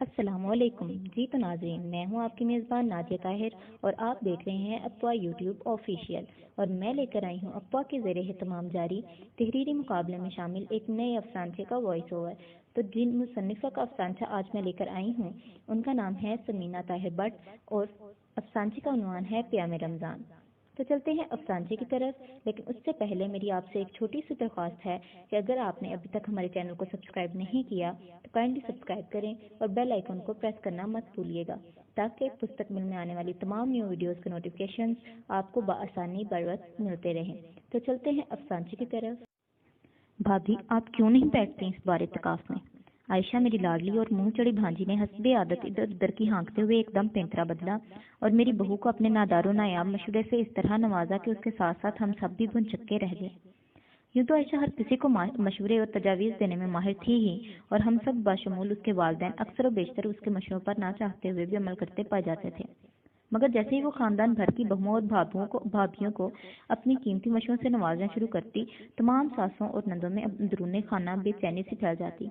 السلام علیکم جی تو ناظرین، میں ہوں آپ کی میزبان نادیہ طاہر اور آپ دیکھ رہے ہیں افواہ یوٹیوب آفیشیل، اور میں لے کر آئی ہوں افواہ کے زیر اہتمام جاری تحریری مقابلے میں شامل ایک نئے افسانچے کا وائس اوور۔ تو جن مصنفہ کا افسانچہ آج میں لے کر آئی ہوں ان کا نام ہے سمینہ طاہر بٹ، اور افسانچے کا عنوان ہے پیام رمضان۔ تو چلتے ہیں افسانچے کی طرف، لیکن اس سے پہلے میری آپ سے ایک چھوٹی سی درخواست ہے کہ اگر آپ نے ابھی تک ہمارے چینل کو سبسکرائب نہیں کیا تو کائنڈلی سبسکرائب کریں اور بیل آئیکن کو پریس کرنا مت بھولیے گا، تاکہ مستقبل میں آنے والی تمام نیو ویڈیوز کے نوٹیفیکیشنز آپ کو بآسانی بر وقت ملتے رہیں۔ تو چلتے ہیں افسانچے کی طرف۔ بھابھی، آپ کیوں نہیں بیٹھتے اس بار اعتکاف میں؟ عائشہ میری لاڈلی اور منہ چڑی بھانجی نے حسب عادت ادھر ادھر کی ہانکتے ہوئے ایک دم پینترا بدلا اور میری بہو کو اپنے نادار و نایاب مشورے سے اس طرح نوازا کہ اس کے ساتھ ساتھ ہم سب بھی بھنچکے رہ گئے۔ یوں تو عائشہ ہر کسی کو مشورے اور تجاویز دینے میں ماہر تھی ہی، اور ہم سب باشمول اس کے والدین اکثر و بیشتر اس کے مشوروں پر نہ چاہتے ہوئے بھی عمل کرتے پائے جاتے تھے۔ مگر جیسے ہی وہ خاندان بھر کی بہوؤں اور بھابھیوں کو اپنی قیمتی مشوروں سے نوازنا شروع کرتی، تمام ساسوں اور نندوں میں اندرون خانہ بے چینی سے پھیل جاتی،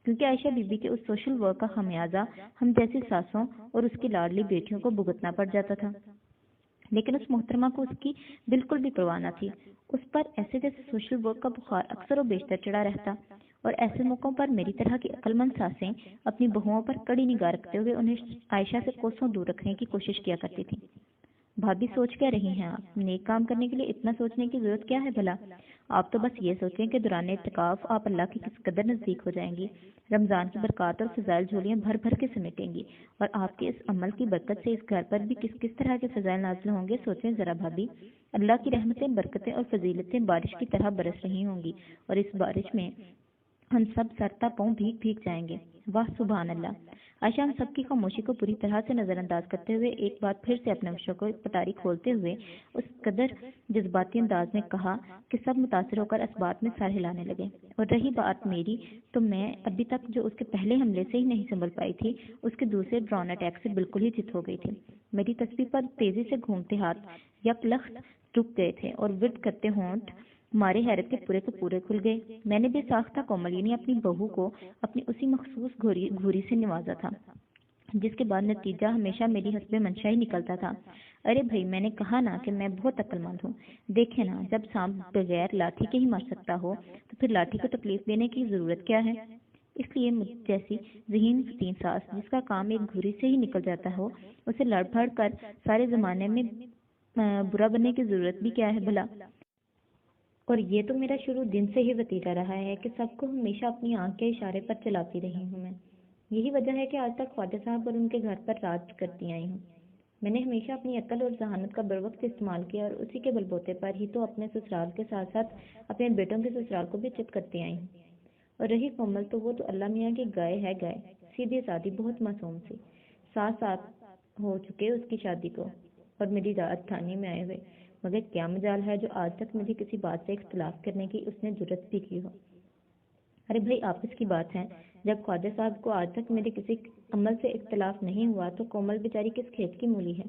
کیونکہ عائشہ بی بی کے اس سوشل ورک کا خمیازہ ہم جیسی ساسوں اور اس کی لاڈلی بیٹیوں کو بھگتنا پڑ جاتا تھا۔ لیکن اس محترمہ کو اس کی بالکل بھی پرواہ نہ تھی۔ اس پر ایسے جیسے سوشل ورک کا بخار اکثر و بیشتر چڑھا رہتا، اور ایسے موقعوں پر میری طرح کی عقل مند ساسیں اپنی بہوؤں پر کڑی نگاہ رکھتے ہوئے انہیں عائشہ سے کوسوں دور رکھنے کی کوشش کیا کرتی تھیں۔ بھابھی، سوچ کیا رہی ہیں آپ؟ نیک کام کرنے کے لیے اتنا سوچنے کی ضرورت کیا ہے بھلا؟ آپ تو بس یہ سوچیں کہ دوران اعتکاف آپ اللہ کی کس قدر نزدیک ہو جائیں گی، رمضان کی برکات اور فضائل جھولیاں بھر بھر کے سمیٹیں گی، اور آپ کے اس عمل کی برکت سے اس گھر پر بھی کس کس طرح کے فضائل نازل ہوں گے۔ سوچیں ذرا بھابھی، اللہ کی رحمتیں، برکتیں اور فضیلتیں بارش کی طرح برس رہی ہوں گی، اور اس بارش میں ہم سب سرتا پاؤں بھیگ بھیگ جائیں گے۔ واہ سبحان اللہ! عائشہ ہم سب کی خاموشی کو پوری طرح سے نظر انداز کرتے ہوئے ایک بار پھر سے اپنے مشوروں کو پٹاری کھولتے ہوئے اس قدر جذباتی انداز میں کہا کہ سب متاثر ہو کر اس بات میں سر ہلانے لگے۔ اور رہی بات میری، تو میں ابھی تک جو اس کے پہلے حملے سے ہی نہیں سنبھل پائی تھی، اس کے دوسرے ڈرون اٹیک سے بالکل ہی چت ہو گئی تھی۔ میری تصویر پر تیزی سے گھومتے ہاتھ یک لخت رک گئے تھے اور ورد کرتے ہونٹ ہمارے حیرت کے پورے کھل گئے۔ میں نے بے ساختہ کومل یعنی اپنی بہو کو اپنی اسی مخصوص گھوری سے نوازا تھا، جس کے بعد نتیجہ ہمیشہ میری حسب منشا ہی نکلتا تھا۔ ارے بھائی، میں نے کہا نا کہ میں بہت عقل مند ہوں۔ دیکھیں نا، جب سانپ بغیر لاٹھی کے ہی مر سکتا ہو تو پھر لاٹھی کو تکلیف دینے کی ضرورت کیا ہے؟ اس لیے مجھ جیسی ذہین فتین ساس جس کا کام ایک گھوری سے ہی نکل جاتا ہو، اسے لڑ پھڑ کر سارے زمانے میں برا بننے کی ضرورت بھی کیا ہے بھلا؟ اور یہ تو میرا شروع دن سے ہی وتیرہ رہا ہے کہ سب کو ہمیشہ اپنی آنکھ کے اشارے پر چلاتی رہی ہوں میں۔ یہی وجہ ہے کہ آج تک خواجہ صاحب اور ان کے گھر پر راج کرتی آئی ہوں۔ میں نے ہمیشہ اپنی عقل اور ذہانت کا بروقت استعمال کیا، اور اسی کے بلبوتے پر ہی تو اپنے سسرال کے ساتھ ساتھ اپنے بیٹوں کے سسرال کو بھی چت کرتی آئی ہوں۔ اور رہی کومل، تو وہ تو اللہ میاں کی گائے ہے گائے، سیدھی سادی، بہت معصوم سی۔ 7 سال ہو چکے اس کی شادی کو اور میری رات تھانے میں آئے ہوئے، مگر کیا مجال ہے جو آج تک مجھے کسی بات سے اختلاف کرنے کی اس نے جرت بھی کی ہو۔ ارے بھائی، آپس کی بات ہے، جب خواجہ صاحب کو آج تک میرے کسی عمل سے اختلاف نہیں ہوا تو کومل بیچاری کس کھیت کی مولی ہے؟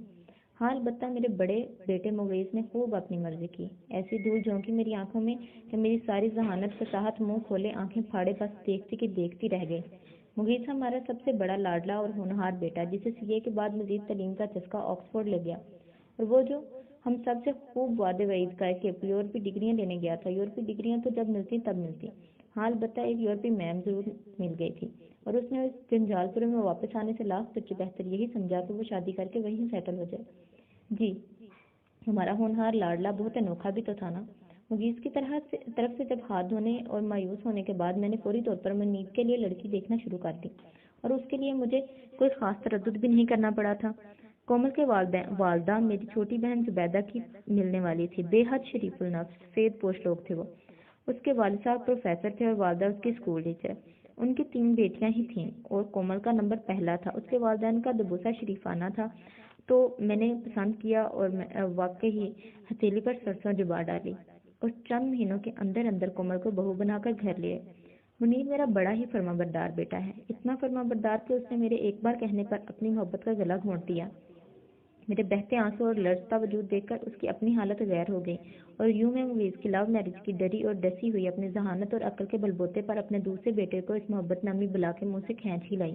ہاں، البتہ میرے بڑے بیٹے مغیث نے خوب اپنی مرضی کی، ایسی دھول جھونکی میری آنکھوں میں کہ میری ساری ذہانت فصاحت منہ کھولے آنکھیں پھاڑے بس دیکھتی کہ دیکھتی رہ گئی۔ مغیث ہمارا سب سے بڑا لاڈلا اور ہونہار بیٹا، جسے CA کے بعد مزید تعلیم کا چسکا آکسفورڈ لگ گیا، اور وہ جو ہم سب سے خوب وعدے وعید کر کے یورپی ڈگریاں لینے گیا تھا۔ یورپی ڈگریاں تو جب ملتی تب ملتی، ہاں البتہ ایک یورپی میم ضرور مل گئی تھی، اور اس نے اس جنجال پورے میں واپس آنے سے لاکھ تک بہتر یہی سمجھا کہ وہ شادی کر کے وہیں سیٹل ہو جائے۔ جی، ہمارا ہونہار لاڈلا بہت انوکھا بھی تو تھا نا۔ مغیث کی طرف سے جب ہاتھ دھونے اور مایوس ہونے کے بعد میں نے فوری طور پر منیب کے لیے لڑکی دیکھنا شروع کر دی، اور اس کے لیے مجھے کوئی خاص تردد بھی نہیں کرنا پڑا تھا۔ کومل کے والدہ میری چھوٹی بہن زبیدہ کی ملنے والی تھی۔ بے حد شریف النفس سفید پوش لوگ تھے وہ۔ اس کے والد صاحب پروفیسر تھے اور والدہ اس کی اسکول ٹیچر۔ ان کی 3 بیٹیاں ہی تھیں اور کومل کا نمبر پہلا تھا۔ اس کے والدین کا دبوسا شریفانہ تھا، تو میں نے پسند کیا اور واقعی ہتھیلی پر سرسوں جبا ڈالی اور چند مہینوں کے اندر اندر کومل کو بہو بنا کر گھر لے آئے۔ منیر میرا بڑا ہی فرما بردار بیٹا ہے، اتنا فرما بردار کہ اس نے میرے ایک بار کہنے پر اپنی محبت کا گلا گھونٹ دیا۔ میرے بہتے آنسو اور لرزتا وجود دیکھ کر اس کی اپنی حالت غیر ہو گئی، اور یوں میں مغیث کی لو میرج کی ڈری اور ڈسی ہوئی اپنی ذہانت اور عقل کے بلبوتے پر اپنے دوسرے بیٹے کو اس محبت نامی بلا کے منہ سے کھینچ ہی لائی۔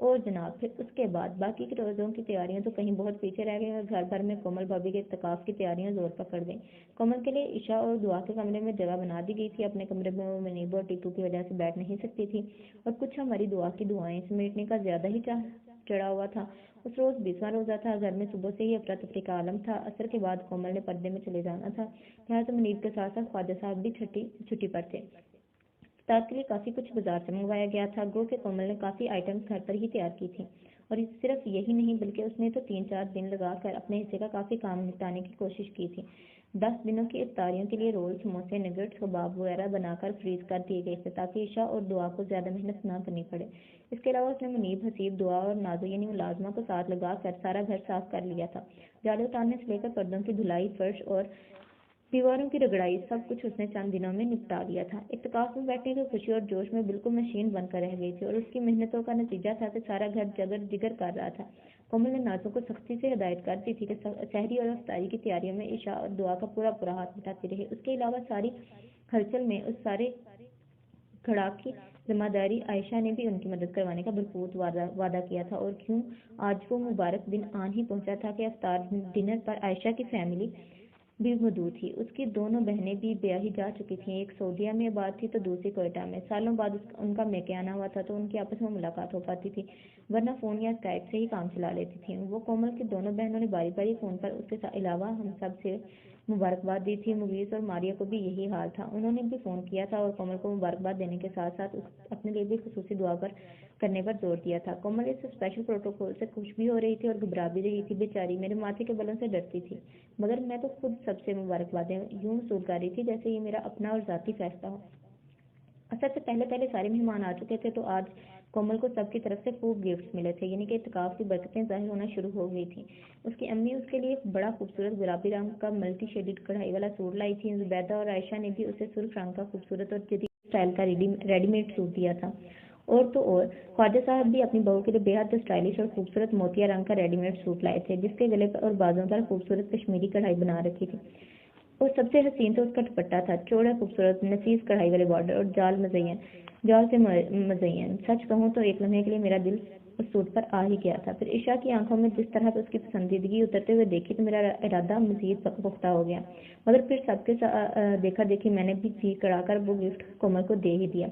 اور جناب پھر اس کے بعد باقی کے روزوں کی تیاریاں تو کہیں بہت پیچھے رہ گئی اور گھر بھر میں کومل بھابی کے اعتکاف کی تیاریاں زور پکڑ گئیں۔ کومل کے لیے عشاء اور دعا کے کمرے میں جگہ بنا دی گئی تھی۔ اپنے کمرے میں وہ منیب اور ٹیپو کی وجہ سے بیٹھ نہیں سکتی تھی اور کچھ ہماری دعا کی دعائیں سمیٹنے کا زیادہ ہی چڑھا ہوا تھا۔ اس روز 20واں روزہ تھا۔ گھر میں صبح سے ہی افراتفری کا عالم تھا۔ عصر کے بعد کومل نے پردے میں چلے جانا تھا، لہٰذا منیب کے ساتھ ساتھ خواجہ صاحب بھی چھٹی پر تھے۔ افطار کے لیے کافی کچھ بازار سے منگوایا گیا تھا، گو کہ کومل نے کافی آئٹمز گھر پر ہی تیار کی تھی، اور صرف یہی نہیں بلکہ اس نے تو 3-4 دن لگا کر اپنے حصے کا کافی کام نپٹانے کی کوشش کی تھی۔ 10 دنوں کی افطاریوں کے لیے رول، سموسے، نگٹس، کباب وغیرہ بنا کر فریز کر دیے گئے تھے تاکہ عشاء اور دعا کو زیادہ محنت نہ کرنی پڑے۔ اس کے علاوہ اس نے منیب، حسیب، دعا اور نازو یعنی ملازمہ کو ساتھ لگا کر سارا گھر صاف کر لیا تھا۔ جھاڑو اتارنے سے لے کر پردوں کی دھلائی، فرش اور دیواروں کی رگڑائی، سب کچھ اس نے چند دنوں میں نپٹا لیا تھا۔ اعتکاف میں بیٹھنے کی خوشی اور جوش میں بالکل مشین بن کر رہ گئی تھی، اور اس کی محنتوں کا نتیجہ تھا کہ سارا گھر جگر جگر کر رہا تھا۔ کومل نے نازو کو سختی سے ہدایت کر دی تھی کہ سحری اور افطاری کی تیاریوں میں عشاء اور دعا کا پورا ہاتھ بٹاتی رہے۔ اس کے علاوہ ساری ہلچل میں اس سارے کھڑاک کی ذمہ داری عائشہ نے بھی ان کی مدد کروانے کا بھرپور وعدہ کیا تھا، اور کیوں آج وہ مبارک دن آن ہی پہنچا تھا کہ افطار ڈنر پر عائشہ کی فیملی بھی موجود تھی۔ اس کی دونوں بہنیں بھی بیاہی جا چکی تھیں، ایک سعودیہ میں آباد تھی تو دوسری کوئٹہ میں۔ سالوں بعد ان کا میکے آنا ہوا تھا تو ان کی آپس میں ملاقات ہو پاتی تھی، ورنہ فون یا اسکائپ سے ہی کام چلا لیتی تھیں۔ وہ کومل کی دونوں بہنوں نے باری باری فون پر اس کے علاوہ ہم سب سے مبارکباد دی تھی۔ مغیث اور ماریہ کو بھی یہی حال تھا، انہوں نے بھی فون کیا تھا اور کومل کو مبارکباد دینے کے ساتھ ساتھ اپنے لیے بھی خصوصی دعا کرنے پر زور دیا تھا۔ کومل اس اسپیشل پروٹوکول سے خوش بھی ہو رہی تھی اور گھبرا بھی رہی تھی۔ بیچاری میرے ماتھے کے بلوں سے ڈرتی تھی، مگر میں تو خود سب سے مبارکبادیں یوں وصول کر رہی تھی جیسے یہ میرا اپنا اور ذاتی فیصلہ ہو۔ اثر سے پہلے سارے مہمان آ چکے تھے تو آج کومل کو سب کی طرف سے خوب گفٹس ملے تھے، یعنی کہ اعتکاف کی برکتیں ظاہر ہونا شروع ہو گئی تھیں۔ اس کی امی اس کے لیے ایک بڑا خوبصورت گلابی رنگ کا ملٹی شیڈڈ کڑھائی والا سوٹ لائی تھی۔ زبیدہ اور عائشہ نے بھی اسے سرخ رنگ کا خوبصورت اور جدید اسٹائل کا ریڈی میڈ سوٹ دیا تھا، اور تو اور خواجہ صاحب بھی اپنی بہو کے لیے بے حد اسٹائلش اور خوبصورت موتیا رنگ کا ریڈی میڈ سوٹ لائے تھے، جس کے گلے اور بازوں پر خوبصورت کشمیری کڑھائی بنا رکھی تھی، اور سب سے حسین تو اس کا دوپٹہ تھا، چوڑا خوبصورت نفیس کڑھائی والے بارڈر اور جال سے مزین۔ سچ کہوں تو ایک لمحے کے لیے میرا دل اس سوٹ پر آ ہی گیا تھا۔ پھر عشاء کی آنکھوں میں جس طرح اس کی پسندیدگی اترتے ہوئے دیکھی تو میرا ارادہ مزید پختہ ہو گیا، مگر پھر سب کے دیکھا دیکھی میں نے بھی جی کڑا کر وہ گفٹ کومل کو دے ہی دیا۔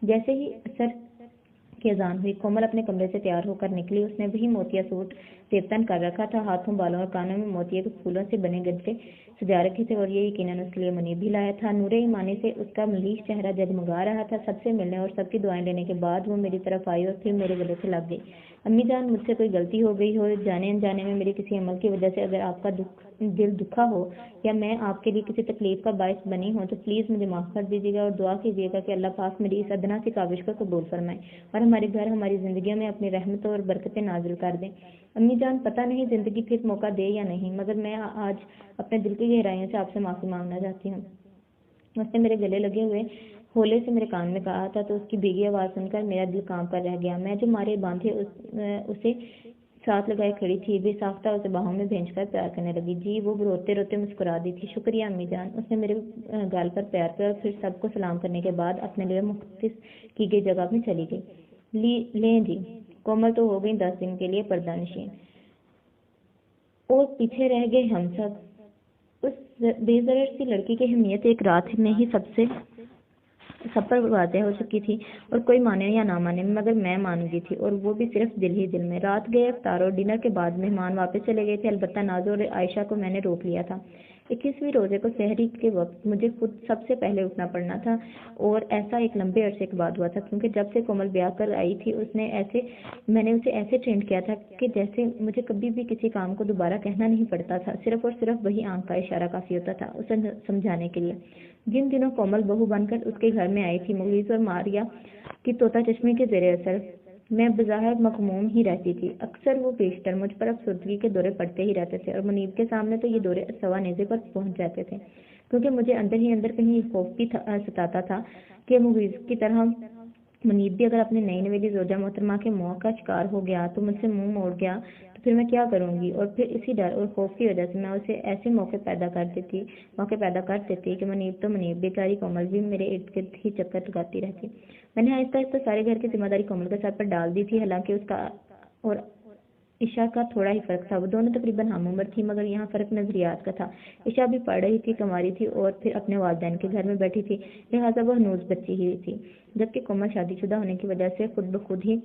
جیسے ہی عصر کی اذان ہوئی، کومل اپنے کمرے سے تیار ہو کر نکلی۔ اس نے وہی موتیا سوٹ زیبتن کر رکھا تھا، ہاتھوں، بالوں اور کانوں میں موتیے کے پھولوں سے بنے گجرے سجا رکھے تھے، اور یہ یقیناً اس کے لیے منیب بھی لایا تھا۔ نور ایمانی سے اس کا ملیح چہرہ جگمگا رہا تھا۔ سب سے ملنے اور سب کی دعائیں لینے کے بعد وہ میری طرف آئی اور پھر میرے گلے سے لگ گئی۔ امی جان، مجھ سے کوئی غلطی ہو گئی ہو، جانے انجانے میں میرے کسی عمل کی وجہ سے اگر آپ کا دل دکھا ہو یا میں آپ کے لیے کسی تکلیف کا باعث بنی ہوں تو پلیز مجھے معاف کر دیجیے گا، اور دعا کیجیے گا کہ اللہ پاک میری اس ادنا سی کاوش کو قبول فرمائے اور ہمارے گھر، ہماری زندگیوں میں اپنی رحمت اور برکتیں نازل کر دیں۔ امی جان، پتہ نہیں زندگی پھر موقع دے یا نہیں، مگر میں آج اپنے دل کی گہرائیوں سے آپ سے معافی مانگنا چاہتی ہوں۔ اس نے میرے گلے لگے ہوئے ہولے سے میرے کان میں کہا تھا تو اس کی بھیگی آواز سن کر میرا دل کانپ کر رہ گیا۔ میں جو مارے باندھے اسے ساتھ لگائے کھڑی تھی، بے ساختہ اسے باہوں میں بھینچ کر پیار کرنے لگی۔ جی، وہ روتے روتے مسکرا دی تھی۔ شکریہ امی جان۔ اس نے میرے گال پر پیار کیا اور پھر سب کو سلام کرنے کے بعد اپنے لیے مختص کی گئی جگہ میں چلی گئی۔ لیں جی، کومل تو ہو گئی 10 دن کے لیے پردہ نشین، اور پیچھے رہ گئے ہم سب۔ اس بے ضرر سی لڑکی کی اہمیت ایک رات میں ہی سب پر واضح ہو چکی تھی، اور کوئی مانے یا نہ مانے مگر میں مان گئی تھی، اور وہ بھی صرف دل ہی دل میں۔ رات گئے، افطار اور ڈنر کے بعد مہمان واپس چلے گئے تھے، البتہ نازو اور عائشہ کو میں نے روک لیا تھا۔ 21ویں روزے کو سحری کے وقت مجھے خود سب سے پہلے اٹھنا پڑنا تھا، اور ایسا ایک لمبے عرصے کے بعد ہوا تھا، کیونکہ جب سے کومل بیاہ کر آئی تھی میں نے اسے ایسے ٹرینڈ کیا تھا کہ جیسے مجھے کبھی بھی کسی کام کو دوبارہ کہنا نہیں پڑتا تھا، صرف اور صرف وہی آنکھ کا اشارہ کافی ہوتا تھا اسے سمجھانے کے لیے۔ جن دنوں کومل بہو بن کر اس کے گھر میں آئی تھی، مغیث اور ماریہ کی طوطا چشمی کے زیر اثر میں بظاہر مغموم ہی رہتی تھی۔ اکثر وہ بیشتر مجھ پر افسردگی کے دورے پڑتے ہی رہتے تھے، اور منیب کے سامنے تو یہ دورے سوا نیزے پر پہنچ جاتے تھے، کیونکہ مجھے اندر ہی اندر کہیں خوف بھی ستاتا تھا کہ مغیث کی طرح منیب بھی اگر اپنے نئی نویلی زوجہ محترمہ کے موہ کا شکار ہو گیا تو مجھ سے منہ موڑ گیا تو پھر میں کیا کروں گی؟ اور پھر اسی ڈر اور خوف کی وجہ سے میں اسے ایسے موقع پیدا کر دیتی کہ منیب تو منیب، بیچاری کومل بھی میرے ارد گرد ہی چکر لگاتی رہتی۔ میں نے آہستہ آہستہ سارے گھر کی ذمہ داری کومل کے سر پر ڈال دی تھی، حالانکہ اس کا اور عشا کا تھوڑا ہی فرق تھا۔ وہ دونوں تقریباً ہم عمر تھی، مگر یہاں فرق نظریات کا تھا۔ عشا بھی پڑھ رہی تھی، کماری تھی اور پھر اپنے والدین کے گھر میں بیٹھی تھی، لہٰذا وہ ہنوز بچی ہی تھی، جبکہ کومل شادی شدہ ہونے کی وجہ سے خود بخود ہی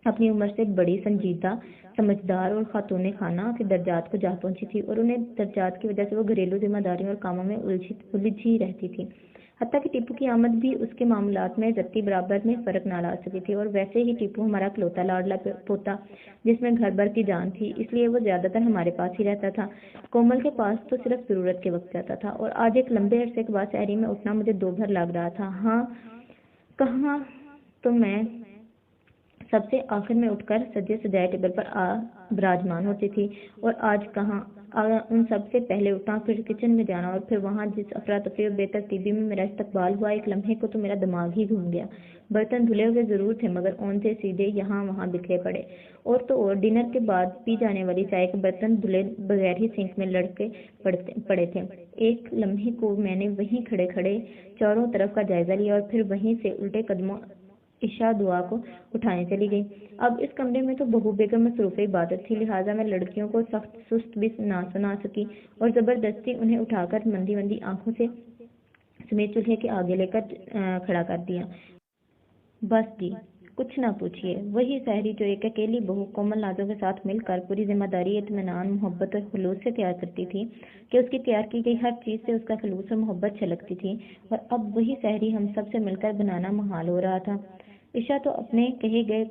اپنی عمر سے بڑی سنجیدہ، سمجھدار اور خاتون خانہ کے درجات کو جا پہنچی تھی، اور انہیں درجات کی وجہ سے وہ گھریلو ذمہ داریوں اور کاموں میں الجھی رہتی تھی، حتیٰ کہ ٹیپو کی آمد بھی اس کے معاملات میں ذاتی برابر میں فرق نہ لا سکی تھی۔ اور ویسے ہی ٹیپو ہمارا اکلوتا لاڈلا پوتا، جس میں گھر بھر کی جان تھی، اس لیے وہ زیادہ تر ہمارے پاس ہی رہتا تھا۔ کومل کے پاس تو صرف ضرورت کے وقت جاتا تھا، اور آج ایک لمبے عرصے کے بعد سحری میں اٹھنا مجھے دو بھر لگ رہا تھا۔ ہاں، کہاں تو میں سب سے آخر میں اٹھ کر سجے سجائے ٹیبل پر براجمان ہوتی تھی، اور آج کہاں ان سب سے پہلے اٹھنا، پھر کچن میں جانا، اور پھر وہاں جس افراتفری اور بے ترتیبی میں میرا استقبال ہوا، ایک لمحے کو تو میرا دماغ ہی گھوم گیا۔ برتن دھلے ہوئے ضرور تھے، مگر اونچے سیدھے یہاں وہاں بکھرے پڑے، اور تو اور ڈنر کے بعد پی جانے والی چائے کے برتن دھلے بغیر ہی سنک میں لڑکے پڑے تھے۔ ایک لمحے کو میں نے وہیں کھڑے کھڑے چاروں طرف کا جائزہ لیا، اور پھر وہیں سے الٹے قدموں عشا دعا کو اٹھانے چلی گئی۔ اب اس کمرے میں تو بہو بیگم مصروف عبادت تھی، لہٰذا میں لڑکیوں کو سخت سست بھی نہ سنا سکی، اور زبردستی انہیں اٹھا کر مندی مندی آنکھوں سے سمیت چولہے کے آگے لے کر کھڑا کر دیا۔ بس جی، کچھ نہ پوچھیے، وہی سحری جو ایک اکیلی بہو کومل نازوں کے ساتھ مل کر پوری ذمہ داری، اطمینان، محبت اور خلوص سے تیار کرتی تھی، کہ اس کی تیار کی گئی ہر چیز سے اس کا خلوص اور محبت چھلکتی تھی، اور اب وہی سحری ہم سب سے مل کر بنانا محال ہو رہا تھا۔ عشا تو اپنے کہے گئے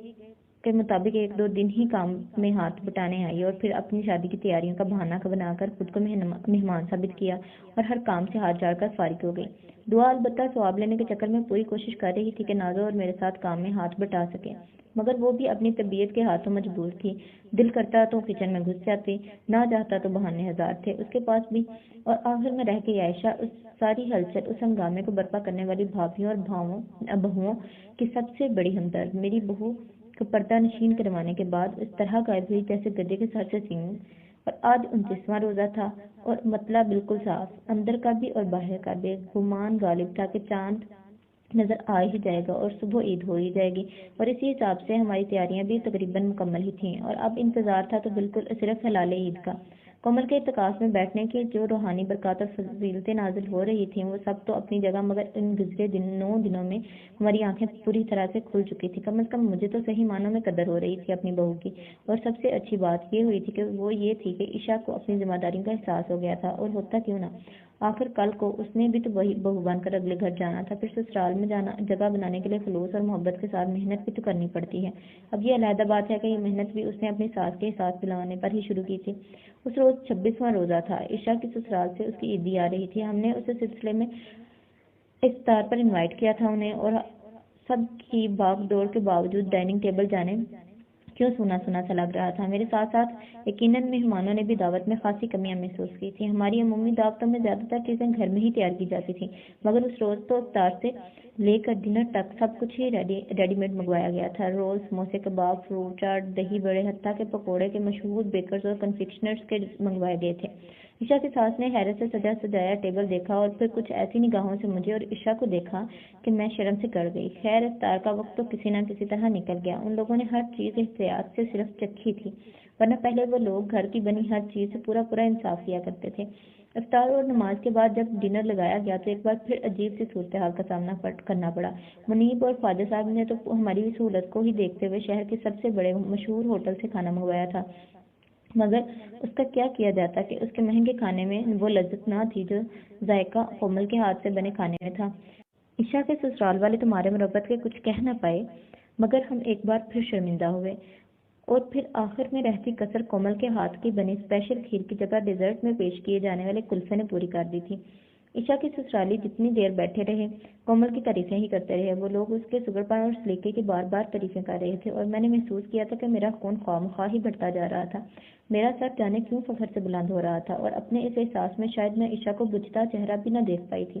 کے مطابق ایک دو دن ہی کام میں ہاتھ بٹانے آئی، اور پھر اپنی شادی کی تیاریوں کا بہانہ بنا کر خود کو مہمان ثابت کیا، اور ہر کام سے ہاتھ جھاڑ کر فارغ ہو گئی۔ دعا البتہ ثواب لینے کے چکر میں پوری کوشش کر رہی تھی کہ نازو اور میرے ساتھ کام میں ہاتھ بٹا سکے، مگر وہ بھی اپنی طبیعت کے ہاتھوں مجبور تھی۔ دل کرتا تو کچن میں گھس جاتی، نہ چاہتا تو بہانے ہزار تھے اس کے پاس بھی، اور آخر میں رہ گئی عائشہ، اس ساری ہلچل، اس ہنگامے کو برپا کرنے والی بھابھیوں اور بہوؤں کی سب سے بڑی ہمدرد۔ میری بہو کو پردہ نشین کروانے کے بعد اس طرح غائب ہوئی جیسے گدے کے سر سے سینگ، اور آج 29واں روزہ تھا، اور مطلع بالکل صاف، اندر کا بھی اور باہر کا بھی۔ گمان غالب تھا کہ چاند نظر آ ہی جائے گا اور صبح عید ہو ہی جائے گی، اور اسی حساب سے ہماری تیاریاں بھی تقریباً مکمل ہی تھیں، اور اب انتظار تھا تو بالکل صرف ہلال عید کا۔ کومل کے اعتکاف میں بیٹھنے کی جو روحانی برکات اور فضیلتیں نازل ہو رہی تھیں وہ سب تو اپنی جگہ، مگر ان گزرے 9 دنوں میں ہماری آنکھیں پوری طرح سے کھل چکی تھی۔ کم از کم مجھے تو صحیح معنوں میں قدر ہو رہی تھی اپنی بہو کی، اور سب سے اچھی بات یہ ہوئی تھی کہ وہ یہ تھی کہ عشا کو اپنی ذمہ داریوں کا احساس ہو گیا تھا، اور ہوتا کیوں نہ، آخر کل کو اس نے بھی تو وہی بہو بن کر اگلے گھر جانا تھا، پھر سسرال میں جگہ بنانے کے لیے خلوص اور محبت کے ساتھ محنت بھی تو کرنی پڑتی ہے۔ اب یہ علیحدہ بات ہے کہ یہ محنت بھی اس نے اپنی ساس کے احساس دلانے پر ہی شروع کی تھی۔ اس روز 26واں روزہ تھا، عشا کی سسرال سے اس کی عیدی آ رہی تھی، ہم نے اسے سلسلے میں افطار پر انوائٹ کیا تھا انہیں، اور سب کی بھاگ دوڑ کے باوجود ڈائننگ ٹیبل جانے کیوں سونا سونا سا لگ رہا تھا۔ میرے ساتھ ساتھ یقیناً مہمانوں نے بھی دعوت میں خاصی کمیاں محسوس کی تھیں۔ ہماری عمومی دعوتوں میں زیادہ تر چیزیں گھر میں ہی تیار کی جاتی تھیں، مگر اس روز تو افطار سے لے کر ڈنر تک سب کچھ ہی ریڈی میڈ منگوایا گیا تھا۔ رول، سموسے، کباب، فروٹ چاٹ، دہی بڑے، حتیٰ کہ پکوڑے کے مشہور بیکرز اور کنفیکشنرز کے منگوائے گئے تھے۔ عشا کی ساس نے حیرت سے سجا سجایا ٹیبل دیکھا، اور پھر کچھ ایسی نگاہوں سے مجھے اور عشا کو دیکھا کہ میں شرم سے گڑ گئی۔ خیر، افطار کا وقت تو کسی نہ کسی طرح نکل گیا۔ ان لوگوں نے ہر چیز احتیاط سے صرف چکھی تھی، ورنہ پہلے وہ لوگ گھر کی بنی ہر چیز سے پورا انصاف کیا کرتے تھے۔ افطار اور نماز کے بعد جب ڈنر لگایا گیا تو ایک بار پھر عجیب سی صورتحال کا سامنا کرنا پڑا۔ منیب اور خواجہ صاحب نے تو ہماری سہولت کو ہی دیکھتے ہوئے شہر کے سب سے بڑے مشہور ہوٹل سے کھانا منگوایا تھا، مگر اس کا کیا کیا جاتا کہ اس کے مہنگے کھانے میں وہ لذت نہ تھی جو ذائقہ کومل کے ہاتھ سے بنے کھانے میں تھا۔ عشا کے سسرال والے تمہارے مربت کے کچھ کہہ نہ پائے، مگر ہم ایک بار پھر شرمندہ ہوئے، اور پھر آخر میں رہتی کسر کومل کے ہاتھ کی بنی اسپیشل کھیر کی جگہ ڈیزرٹ میں پیش کیے جانے والے کلفے نے پوری کر دی تھی۔ عشا کے سسرالی جتنی دیر بیٹھے رہے کومل کی تعریفیں ہی کرتے رہے۔ وہ لوگ اس کے سگڑپن اور سلیقے کی بار بار تعریفیں کر رہے تھے، اور میں نے محسوس کیا تھا کہ میرا خون خواہ مخواہ ہی بڑھتا جا رہا تھا۔ میرا سر جانے کیوں فخر سے بلند ہو رہا تھا، اور اپنے اس احساس میں شاید میں عشا کو بجھتا چہرہ بھی نہ دیکھ پائی تھی۔